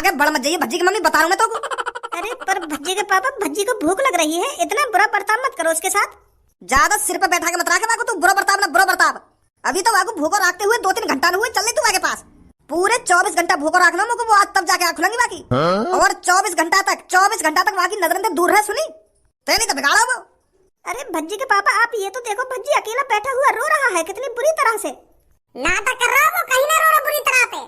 आगे बढ़ मत जाइए, भज्जी की मम्मी बता रहा हूं मैं तो। अरे पर भज्जी के पापा, भज्जी को भूख लग रही है, इतना बुरा बर्ताव मत करो उसके साथ। ज्यादा सिर पे बैठा के मत रखे वाको, तू बुरा बर्ताव ना बुरा बर्ताव। अभी तो वाको भूखो रखते हुए 2-3 घंटा न हुए, चल तू आगे पास। पूरे 24 घंटा भूखो रखना मुझको, वो आज तब जाके आँख खुलेंगी बाकी। और 24 घंटा तक बाकी नजर से दूर रहे, सुनी तो नहीं तो बिगाड़ा वो। अरे भज्जी के पापा, आप ये तो देखो, भज्जी अकेला बैठा हुआ रो रहा है कितनी बुरी तरह से। नाटक कर रहा हो, वो कहीं ना रो रहा बुरी तरह पे।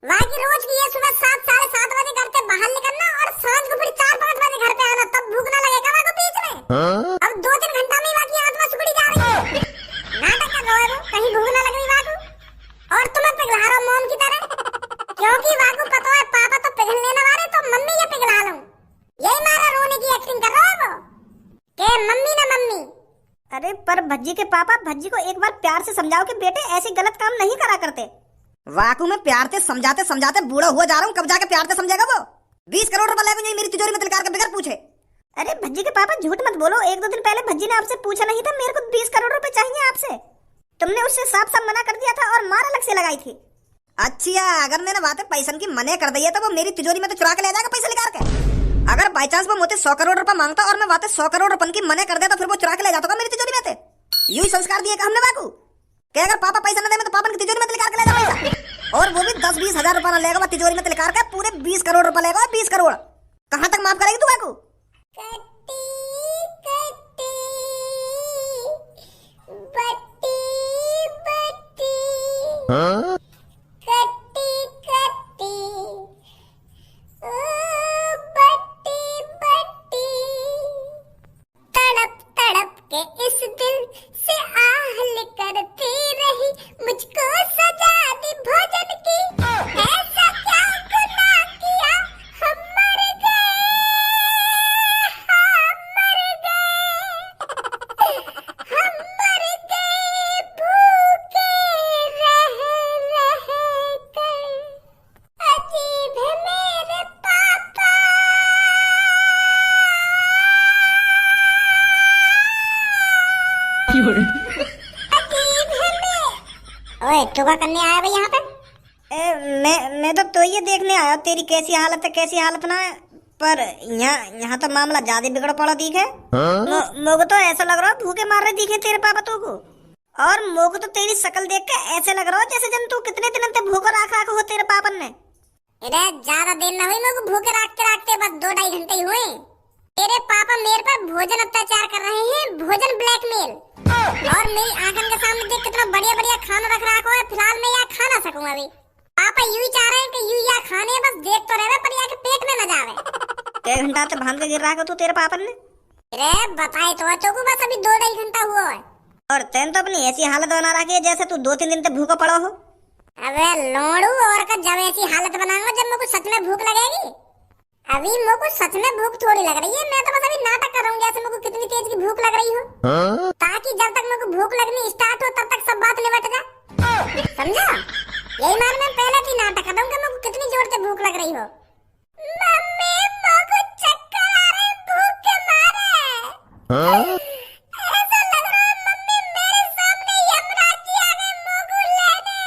वहाँ की रोज की ये सुबह 7-7:30 बजे घर से बाहर निकलना और सांझ को फिर 4-5 बजे घर पे आना, तब भूख ना लगेगा वहाँ को बीच में। अब 2-3 घंटा में वहाँ की आत्मा सुगड़ी जा रही है। नाटक कर रहा है वो, कहीं भूख ना लग रही वहाँ को। और तुम्हें पिघला रहा मोम की तरह, क्योंकि वहाँ को पता है पापा तो पिघलने न वाले, तो मम्मी ये पिघला लूं। यही मारा रोने की एक्टिंग कर रहा है वो, के मम्मी ना मम्मी। अरे पर भज्जी के पापा, भज्जी को एक बार प्यार से समझाओ कि बेटे ऐसे गलत काम नहीं करा करते। वाकू में प्यार से समझाते समझाते बूढ़ा हुआ जा रहा हूँ, कब जाके प्यार से समझेगा वो। 20 करोड़ रुपए लेके मेरी तिजोरी में तिलकार के बगैर पूछे। अरे भज्जी के पापा झूठ मत बोलो, 1-2 दिन पहले भज्जी ने आपसे पूछा नहीं था मेरे को 20 करोड़ रुपए चाहिए आपसे? तुमने उससे साफ साफ मना कर दिया था और मार अलग से लगाई थी। अच्छा, अगर मैंने बातें पैसन की मने कर दी है तो वो मेरी तिजोरी में तो चुरा के ले जाएगा पैसे निकाल के। अगर बाई चांस वो मुझे 100 करोड़ रुपए मांगता और मैं बातें 100 करोड़ रुपए की मने कर देता, फिर वो चुरा के ले जाता मेरी तिजोरी में से। यू ही संस्कार दिए हमने बाकू कि अगर पापा पैसा न दे तो पापा की तिजोरी में निकाल के ले जा पैसा। और वो भी 10-20 हजार रुपया न लेगा, तिजोरी में निकाल के पूरे 20 करोड़ रुपए लेगा। 20 करोड़ कहाँ तक माफ करेगी तू बाकू? ओए तू क्या करने आया भाई यहाँ पे? मैं तो ये देखने आया तेरी कैसी हालत है, कैसी हालत ना है। पर यहाँ तो मामला ज्यादा बिगड़ पड़ा दिखे। मोको तो ऐसा लग रहा है भूखे मार रहे दिखे तेरे पापा तो को। और मोको तो तेरी शक्ल देख के ऐसे लग रहा है जैसे जन तू कितने दिन से भूखा रखा हो तेरे पापन ने। अरे ज्यादा देर ना हुई, मेरे को भूखे रखते बस 2-2.5 घंटे ही हुए। तेरे पापा मेरे पर भोजन अत्याचार कर रहे हैं, भोजन ब्लैकमेल। और मेरी आंखन के सामने देख कितना बढ़िया खाना रख रखा है, फिलहाल मैं यहाँ खा ना सकूंगा अभी। पापा यूं ही चाह रहे हैं कि यूं यहाँ खाने, बस देख तो रहे पर यहाँ के पेट में न जावे। 1 घंटा से भान के गिर रहा है तू तेरे पापन ने। अरे बताए तो चोकू, बस अभी 2-2.5 घंटा हुआ है। और तेन तो अपनी ऐसी हालत बना रखी है जैसे तू 2-3 दिन से भूखा पड़ा हो। अबे लोड़ू, और का जब ऐसी हालत बनाऊंगा जब मेरे को सच में भूख लगेगी। अभी मेरे को सच में भूख थोड़ी लग रही है, मैं तो बस अभी नाटक कर रहा हूँ जैसे मेरे को कितनी तेज की भूख लग रही हो। ताकि जब तक मेरे को भूख लगनी स्टार्ट हो तब तक सब बात निपट जाए, समझा? यही मान मैं पहले ही नाटक कर रहा हूँ कि मेरे को कितनी जोर से भूख लग रही हो। मम्मी मेरे को चक्कर आ रहे भूख के मारे। ऐसा लग रहा है मम्मी मेरे सामने यमराज जी आ गए मेरे को लेने।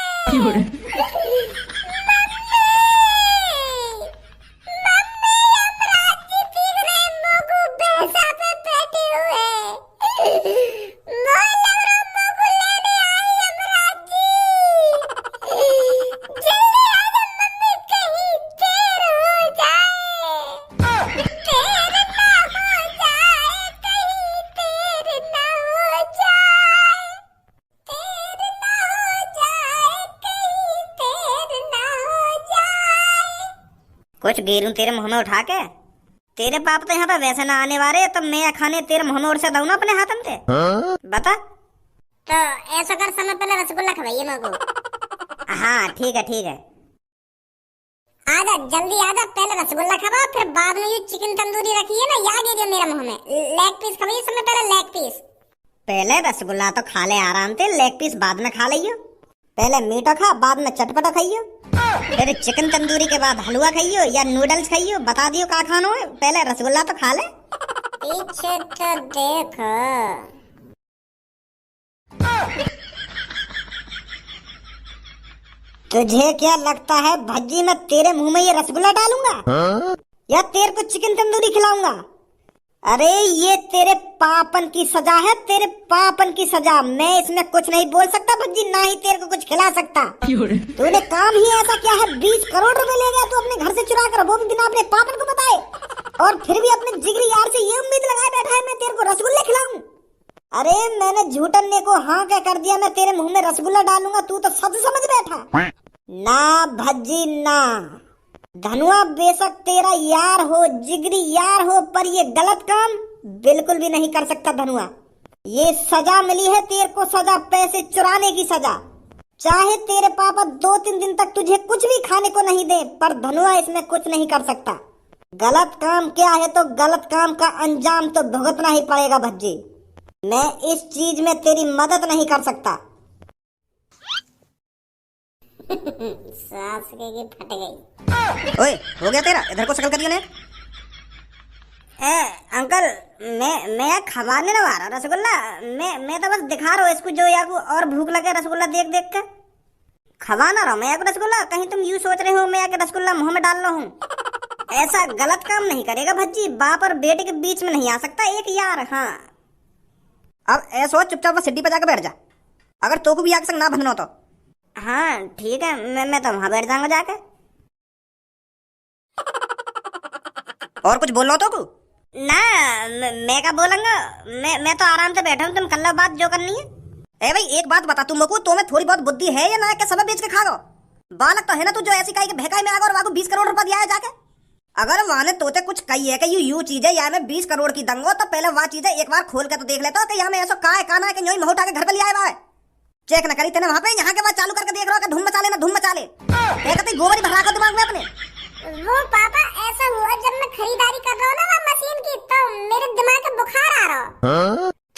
कुछ गेरूं तेरे मुंह में उठा के। तेरे पाप तो यहाँ पे वैसे ना आने वाले, तब मैं खाने तेरे मुंह में उड़ से दूं ना अपने हाथन से। बता तो ऐसा कर, समय पहले रसगुल्ला खवाइए मेरे को। हाँ ठीक है। आजा जल्दी आजा, पहले रसगुल्ला खवा, फिर बाद में ये चिकन तंदूरी रखी है ना, याद है मेरे मुंह में। लेग पीस खवाइए समय पहले, लेग पीस। पहले रसगुल्ला तो खा ले आराम से, लेग पीस बाद में खा लियो। पहले मीठा खा, बाद में चटपटा खाइयो, फिर चिकन तंदूरी के बाद हलवा खाइयो या नूडल्स खाइयो। बता दियो का खानो है, पहले रसगुल्ला तो खा ले। पीछे तो देखो। तुझे क्या लगता है भज्जी मैं तेरे मुंह में ये रसगुल्ला डालूंगा या तेरे को चिकन तंदूरी खिलाऊंगा? अरे ये तेरे पापन की सजा है, तेरे पापन की सजा। मैं इसमें कुछ नहीं बोल सकता भज्जी, ना ही तेरे को कुछ खिला सकता। तूने काम ही ऐसा किया है, 20 करोड़ रुपए ले गया तू अपने घर से चुरा कर, वो भी बिना अपने पापन को बताए, और फिर भी अपने जिगरी यार से ये उम्मीद लगाए बैठा है मैं तेरे को रसगुल्ले खिलाऊं। अरे मैंने झूठन्ने को हाँ क्या कर दिया, मैं तेरे मुंह में रसगुल्ला डालूंगा, तू तो सच समझ बैठा। ना भज्जी ना, धनुआ बेशक तेरा यार हो, जिगरी यार हो, पर ये गलत काम बिल्कुल भी नहीं कर सकता धनुआ। ये सजा मिली है तेरे को, सजा, पैसे चुराने की सजा। चाहे तेरे पापा 2-3 दिन तक तुझे कुछ भी खाने को नहीं दे, पर धनुआ इसमें कुछ नहीं कर सकता। गलत काम क्या है तो गलत काम का अंजाम तो भुगतना ही पड़ेगा भज्जी। मैं इस चीज में तेरी मदद नहीं कर सकता। सास की फट गई। ओए हो गया तेरा, इधर को शकल कर दिया ने। अंकल मैं खवाने ना रहा रसगुल्ला, मैं तो बस दिखा रहा हूँ इसको जो या को और भूख लगे रसगुल्ला देख देख के खवा ना रहा मैं रसगुल्ला। कहीं तुम यूं सोच रहे हो मैं रसगुल्ला मुंह में डाल रहा हूँ? ऐसा गलत काम नहीं करेगा भज्जी, बाप और बेटे के बीच में नहीं आ सकता एक यार। हाँ अब ऐसा हो, चुपचाप बस सिड्डी पे जाकर बैठ जा, अगर तो को भी आग संग ना बनना तो। हाँ ठीक है, मैं तो वहां बैठ जाऊंगा जाके। और कुछ बोल रहा हो तो को? ना मैं क्या बोलूंगा, मैं तो आराम से बैठा हूँ, तुम कर लो बात जो करनी है। ए भाई एक बात बता, तुम को तो में थोड़ी बहुत बुद्धि है या ना, क्या सब बेच के खा गो? बालक तो है ना तू, जो ऐसी काई के भैकाई में आगा और वाको 20 करोड़ रुपया दिया है जाके। अगर वहां ने तोते कुछ कही है कि यू चीज है या मैं 20 करोड़ की दंगो, तो पहले वह चीज एक बार खोल के तो देख लेता हो कि यहाँ में ऐसा का है काना है कि यूं उठा के घर पे ले आया है। चेक न करी तेने वहां पे, यहाँ के बाद चालू करके देख रहा हो कि धूम मचा ले ना धूम मचा ले। कहते गोबरी भरा कर दिमाग में अपने। वो पापा ऐसा हुआ जब मैं खरीदारी कर रहा हूँ ना मशीन की, तो मेरे दिमाग में बुखार आ रहा।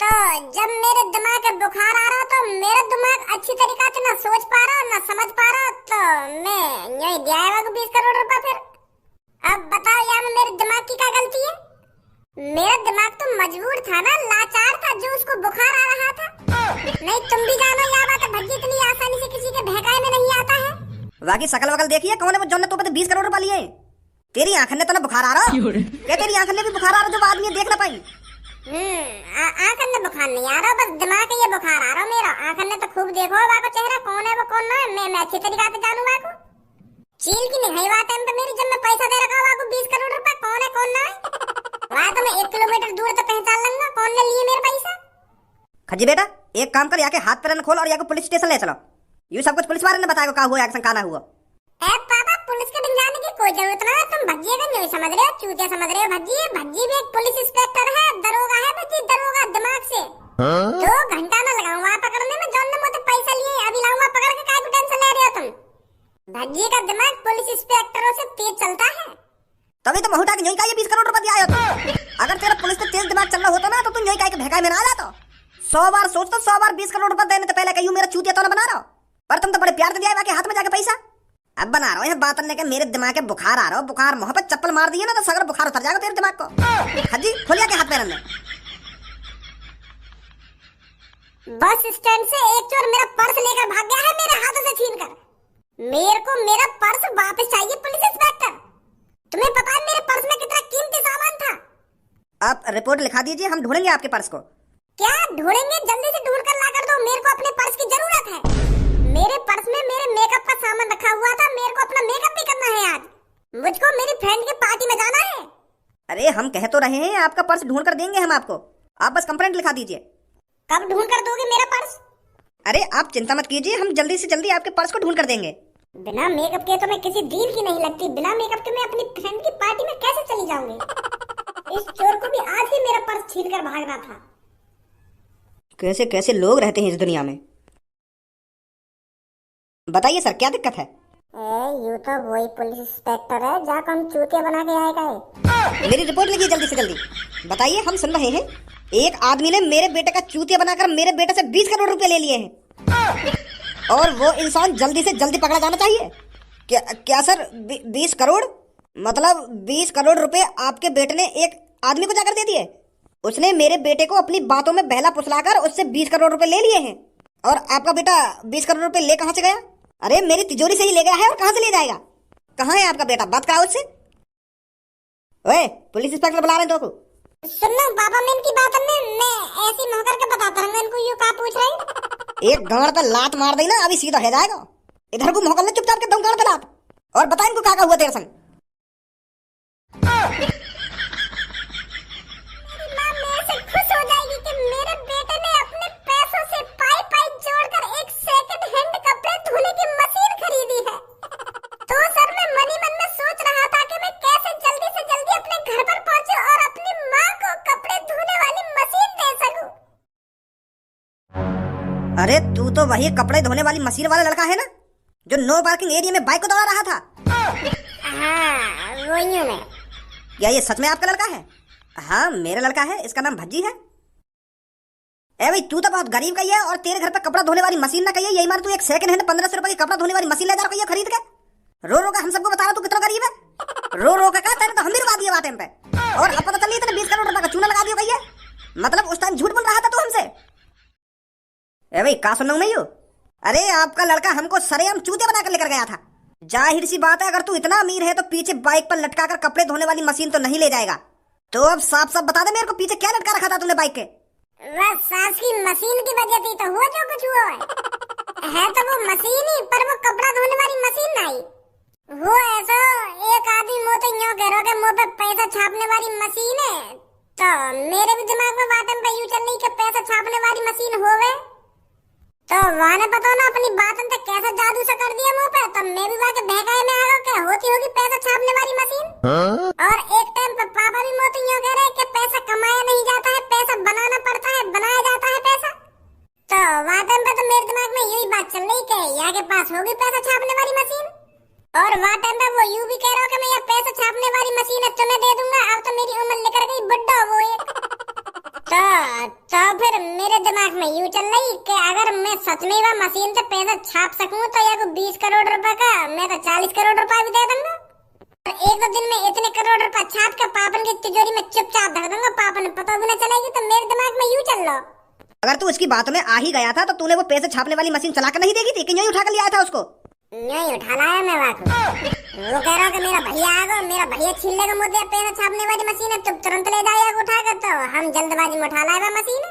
तो जब मेरे दिमाग में बुखार आ रहा तो मेरा दिमाग अच्छी तरीका से ना सोच पा रहा ना समझ पा रहा, तो मैं यही दिया है 20 करोड़ रुपया। फिर अब बताओ यहाँ में मेरे दिमाग की क्या गलती है? मेरा दिमाग तो मजबूर था ना, लाचार था, जो उसको बुखार आ रहा था। नहीं तुम भी जानो यह बात, भज्जी इतनी आसानी से किसी के भैकाए में नहीं आता है। बाकी शकल वकल देखिए कौन है वो, जो ने तो 20 करोड़ रुपया लिए। तेरी आंखन ने तो ना बुखार आ रहा, क्या तेरी आंखन ने भी बुखार आ रहा जो आदमी देख ना पाई? आंखन ने बुखार नहीं आ रहा, बस दिमाग के ये बुखार आ रहा मेरा। आंखन ने तो खूब देखो वाको चेहरा, कौन है वो कौन ना है, मैं अच्छी तरीका से जानू वाको। चील की नहीं बात है मेरी, जब मैं पैसा दे रखा वाको 20 करोड़ रुपया, कौन है कौन ना है वहाँ तो मैं 1 किलोमीटर दूर तो पहचान लूंगा कौन ने लिए मेरे पैसा। खजी बेटा एक काम कर, याके हाथ पैर खोल और याको पुलिस स्टेशन ले चलो। ये सब कुछ पुलिस वाले ने बताया का हुआ या काना हुआ। पापा पुलिस के दिन जाने की कोई जरूरत ना है, तुम भज्जी का नहीं समझ रहे हो, चूतिया समझ रहे हो। भज्जी भी एक पुलिस इंस्पेक्टर है, दरोगा है भज्जी, दरोगा दिमाग से। 2 घंटा ना लगाऊं वहाँ पकड़ने में, जौन ने मुझे पैसा लिए अभी लाऊंगा पकड़ के, काय को टेंशन ले रहे हो तुम? भज्जी का दिमाग पुलिस इंस्पेक्टरों से तेज चलता है। तभी तो बहुटा की का ये 20 करोड़ रुपया दिया हो तो। अगर तेरा पुलिस से तेज दिमाग चलना होता ना तो तुम यही का भैकाई में ना आ जाता। 100 बार सोचता, 100 बार 20 करोड़ रुपया देने तो पहले कहीं मेरा चूतिया तो ना बना रहा, पर तुम तो बड़े प्यार से दिया बाकी हाथ में जाके पैसा। अब बना रहा हूँ बात करने के, मेरे दिमाग के बुखार आ रहा हो, बुखार मुंह पे चप्पल मार दिए ना तो सगर बुखार उतर जाएगा तेरे दिमाग को। हजी खोलिया के हाथ पैर में। बस स्टैंड से एक चोर मेरा पर्स लेकर भाग गया है मेरे हाथों से छीन कर। मेरे को मेरा पर्स वापस चाहिए पुलिस इंस्पेक्टर। तुम्हें पता है मेरे पर्स में कितना कीमती सामान था? आप रिपोर्ट लिखा दीजिए, हम ढूंढेंगे आपके पर्स को। क्या ढूंढेंगे? जल्दी से ढूंढ कर ला कर दो, मेरे को अपने पर्स की जरूरत है। मेरे पर्स में मेरे मेकअप का सामान रखा हुआ था, मेरे को अपना मेकअप भी करना है आज। मुझको मेरी फ्रेंड की पार्टी में जाना है। अरे हम कह तो रहे हैं आपका पर्स ढूंढ कर देंगे हम आपको, आप बस कंप्लेंट लिखा दीजिए। कब ढूंढ कर दोगे मेरा पर्स? अरे आप चिंता मत कीजिए, हम जल्दी से जल्दी आपके पर्स को ढूंढ कर देंगे। बिना मेकअप के तो मैं किसी डील की नहीं लगती, बिना मेकअप के मैं अपनी फ्रेंड की पार्टी में कैसे चली जाऊंगी? इस चोर को भी आज ही मेरा पर्स छीन कर भागना था। कैसे कैसे लोग रहते हैं इस दुनिया में। बताइए सर क्या दिक्कत है? यू तो वही पुलिस इंस्पेक्टर है जहाँ हम चूतिया बना के आएगा है। मेरी रिपोर्ट लिखिए जल्दी से जल्दी। बताइए हम सुन रहे हैं। एक आदमी ने मेरे बेटे का चूतिया बनाकर मेरे बेटे से 20 करोड़ रुपए ले लिए हैं और वो इंसान जल्दी से जल्दी पकड़ा जाना चाहिए। क्या सर 20 करोड़ मतलब 20 करोड़ रुपए आपके बेटे ने एक आदमी को जाकर दे दिए? उसने मेरे बेटे को अपनी बातों में बहला फुसलाकर उससे 20 करोड़ रुपए ले लिए हैं और आपका बेटा 20 करोड़ रुपए ले कहां से गया? अरे मेरी तिजोरी से ही ले गया है और कहाँ से ले जाएगा? कहाँ है आपका बेटा? बात कराओ उससे। ओए, पुलिस इंस्पेक्टर बुला रहे हैं को। सुन लो पापा, मैं इनकी बात मैं ऐसी मुंह करके बताता रहूंगा इनको, यूं का पूछ रहे हैं। एक गांड पे लात मार दी ना, अभी सीधा हो जाएगा। इधर को मुंह कर ले चुपचाप के, दम गांड पे लात। और बता इनको क्या हुआ तेरे संग। माँ मेरे से खुश हो जाएगी कि मेरे बेटे ने अपने पैसों से पाई पाई जोड़कर एक सेकंड हैंड कपड़े धोने की मशीन खरीदी है। तो सर मैं मन ही मन में सोच रहा था कि मैं कैसे जल्दी से जल्दी अपने घर पर पहुंचूं और अपनी माँ को कपड़े धोने वाली मशीन दे सकूं। अरे तू तो वही कपड़े धोने वाली मशीन वाला लड़का है ना, जो नो पार्किंग एरिया में बाइक को दौड़ा रहा था? हाँ वही हूँ मैं। क्या ये सच में आपका लड़का है? हाँ मेरा लड़का है, इसका नाम भज्जी है। ए भाई, तू तो बहुत गरीब का ही है और तेरे घर पे कपड़ा धोने वाली मशीन ना कहिए, यही मार तू एक सेकंड हैंड 1500 रुपए की कपड़ा धोने वाली मशीन ले जा रहा है खरीद के। रो रो का हम सबको बता रहा तू कितना गरीब है। रो रो का कहा तेरे तो हम भी रुका दिए बात पे। और अब पता चली इतने 20 करोड़ रुपए का चूना लगा दिया भैया। मतलब उस टाइम झूठ बोल रहा था तू हमसे। ए भाई का सुन रहा हूं मैं यू? अरे आपका लड़का हमको सरेआम चूते बनाकर लेकर गया था। जाहिर सी बात है, अगर तू इतना अमीर है तो पीछे बाइक पर लटका कर कपड़े धोने वाली मशीन तो नहीं ले जाएगा। तो अब साफ साफ बता दे मेरे को, पीछे क्या लटका रखा था तूने बाइक के? वह सास की मशीन की वजह थी तो हुआ जो कुछ हुआ है तो वो मशीन ही, पर वो कपड़ा धोने वाली मशीन नहीं। वो ऐसा एक आदमी मुंह तो यूं कह रहा है मुंह पे पैसा छापने वाली मशीन है, तो मेरे भी दिमाग में बात पे यूं चल रही कि पैसा छापने वाली मशीन होवे। तो वहाँ ने पता ना अपनी बात तक कैसा जादू सा कर दिया मुंह पे, तब मैं भी वहाँ के बहकाए में आ गया क्या होती होगी पैसा छापने वाली मशीन। और एक टाइम पे पापा भी मोती यूं कह रहे कि पैसा कमाया नहीं जाता है, पैसा बनाना पड़ता है, बनाया जाता है पैसा। तो वहाँ टाइम पे तो मेरे दिमाग में यही बात चल रही कि यहाँ के पास होगी पैसा छापने वाली मशीन। और वहाँ टाइम पे वो यूं भी कह रहा कि मैं यह पैसा छापने वाली मशीन है तुम्हें दे दूंगा, अब तो मेरी उम्र निकल गई, बुड्ढा वो एक। तो फिर मेरे दिमाग में यूं चल रही कि अगर मैं सच में वह मशीन से पैसा छाप सकूं तो या 20 करोड़ रुपए का मैं तो 40 करोड़ रुपए भी दे दूंगा। और एक दो दिन में इतने करोड़ रुपए छाप के पापन की तिजोरी में चुपचाप धर दूंगा, पापन पता भी न चलेगी। तो मेरे दिमाग में यूं चल रहा। अगर तू उसकी बातों में आ ही गया था तो तूने वो पैसे छापने वाली मशीन चला कर नहीं देगी थी कि यूं उठा कर लिया था उसको? नहीं उठा लाया मैं वाकई। वो कह रहा कि मेरा भैया आ गया, मेरा भैया छीन लेगा मुझे पैसा छापने वाली मशीन है, तुम तुरंत ले जाएगा उठा कर। तो हम जल्दबाजी में उठा लाए मशीन।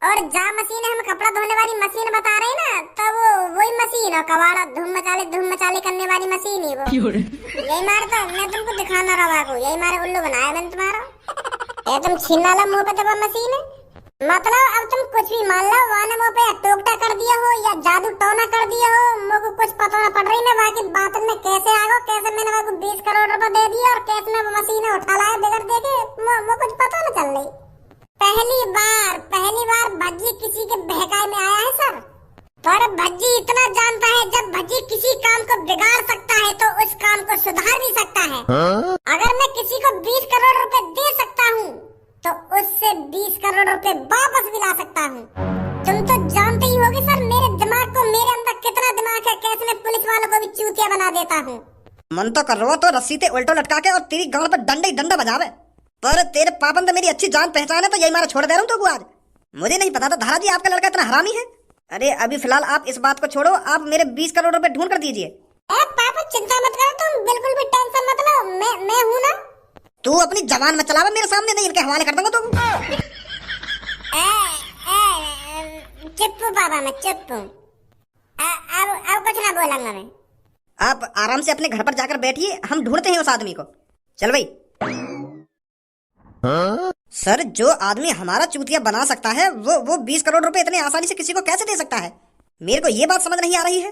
और जा मशीन हम कपड़ा धोने वाली मशीन बता रहे ना, तो वो वही मशीन है, कबाड़ा धूम मचाले करने वाली मशीन ही वो। यही मार तो मैं तुमको दिखाना रहा को, यही मारे उल्लू बनाया मैंने तुम्हारा। ये तुम छीन ला मुँह पे तो मशीन है, मतलब अब तुम कुछ भी मान लो, वाने मुँह पे टोकटा कर दिया हो या जादू टोना कर दिया हो, मुझको कुछ पता न पड़ रही ना बाकी बात में कैसे आ गो, कैसे मैंने वो 20 करोड़ रुपए दे दिया और कैसे मैं वो मशीन उठा लाया बगैर देखे, मुझको कुछ पता न चल रही। पहली बार भज्जी किसी के बहकाए में आया है सर। पर भज्जी इतना जानता है, जब भज्जी किसी काम को बिगाड़ सकता है तो उस काम को सुधार भी सकता है। अगर मैं किसी को 20 करोड़ रुपए दे सकता हूँ तो उससे 20 करोड़ रुपए वापस भी ला सकता हूँ। तुम तो जानते ही होगे सर मेरे दिमाग को, मेरे अंदर कितना दिमाग है, कैसे मैं पुलिस वालों को भी चूतिया बना देता हूँ। मन तो कर रहा तो रस्सी से उल्टो लटका के और तेरी गांड पर डंडा ही डंडा बजावे, पर तेरे पापन तो मेरी अच्छी जान पहचान है तो यही मारा छोड़ दे रहा हूँ। तो आज मुझे नहीं पता था धारा जी आपका लड़का इतना हरामी है। अरे अभी फिलहाल आप इस बात को छोड़ो, आप मेरे 20 करोड़ रुपए ढूंढ कर दीजिए। पापा चिंता मत करो, तुम बिल्कुल भी टेंशन मत लो, मैं हूँ ना। तू अपनी जबान में चलावा, मेरे सामने नहीं, इनके हवाले कर दूंगा तो। चुप पापा, मैं चुप हूँ, अब कुछ ना बोलूंगा मैं। आप आराम से अपने घर पर जाकर बैठिए, हम ढूंढते हैं उस आदमी को। चल भाई। सर जो आदमी हमारा चूतिया बना सकता है वो 20 करोड़ रुपए इतने आसानी से किसी को कैसे दे सकता है? मेरे को ये बात समझ नहीं आ रही है।